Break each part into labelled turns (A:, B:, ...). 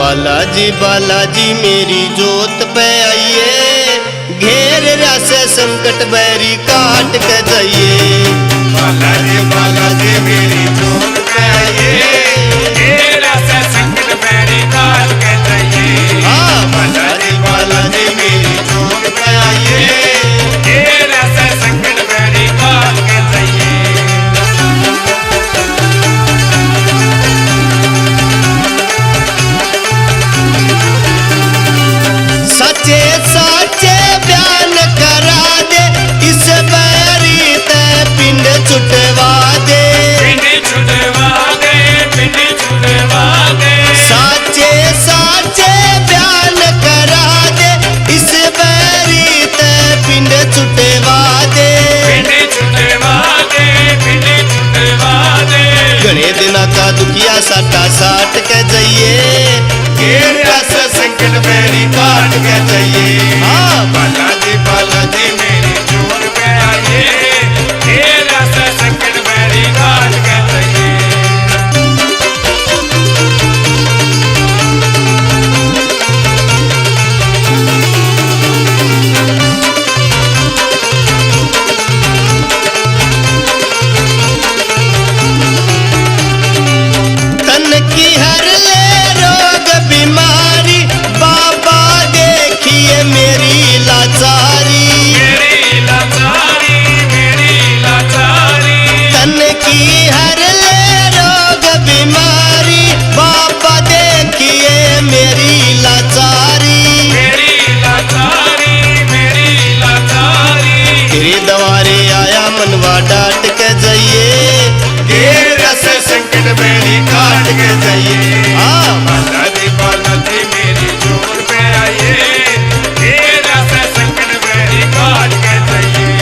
A: बालाजी बालाजी मेरी जोत पे आइए, घेर रस संकट बैरी काट के जाइए।
B: बालाजी बालाजी मेरी जोत पे आइए, घेर रस संकट बैरी काट के जाइए।
A: हाँ
B: बालाजी बालाजी मेरी जोत पे आइए, घेर रस संकट बैरी काट के जाइए।
A: सच्चे साचे बयान करा दे, इस बैरी ते पिंड छुटवा दे।
B: पिंड छुटवा दे, पिंड छुटवा दे।
A: साचे साचे बयान करा दे, इस बैरी ते पिंड छुटवा दे।
B: पिंड छुटवा दे, पिंड छुटवा दे।
A: घने दिना का दुखिया साटा साट के जाइए,
B: घेर रस संकट बैरी काट के जाइए।
A: हाँ
B: बालाजी बालाजी मेरी जोत पे आइए, घेर रस संकट बैरी काट के जाइए।
A: तन की हर ले रोग बीमारी, बाबा देखिए मेरी लाचारी।
B: मेरी लाचारी, मेरी लाचारी।
A: तन की हर ले रोग बीमारी, बाबा देखिए मेरी लाचारी।
B: मेरी लाचारी, मेरी लाचारी।
A: तेरे द्वारे आया मनवा डांट के जाइए,
B: घेर रस संकट बैरी काट के जाइए।
A: हाँ
B: बालाजी बालाजी मेरी जोत पे आइए, घेर रस संकट बैरी काट के जाइए।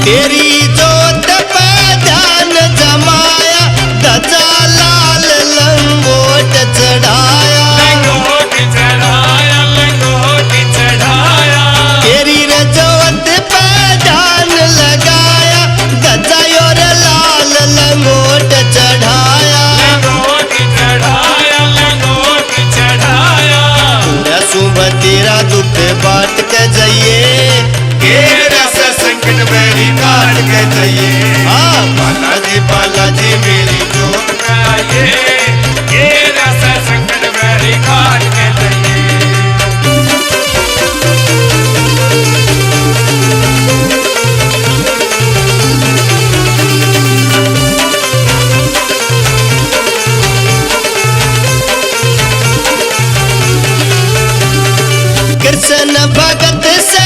A: तेरी जोत पे ध्यान जमाया, ध्वजा लाल लंगोट चढ़ाया।
B: लंगोट चढ़ाया, लंगोट चढ़ाया।
A: तेरी जोत पे ध्यान लगाया, ध्वजा और लाल लंगोट चढ़ाया।
B: लंगोट चढ़ाया, लंगोट चढ़ाया।
A: पूरा सुबह तेरा दुख बांट के जाइए,
B: घेर रस संकट बैरी काट के जाइए।
A: हाँ
B: बालाजी बालाजी मेरी जोत पे आइए, घेर रस संकट बैरी काट के जाइए।
A: कृष्ण भगत से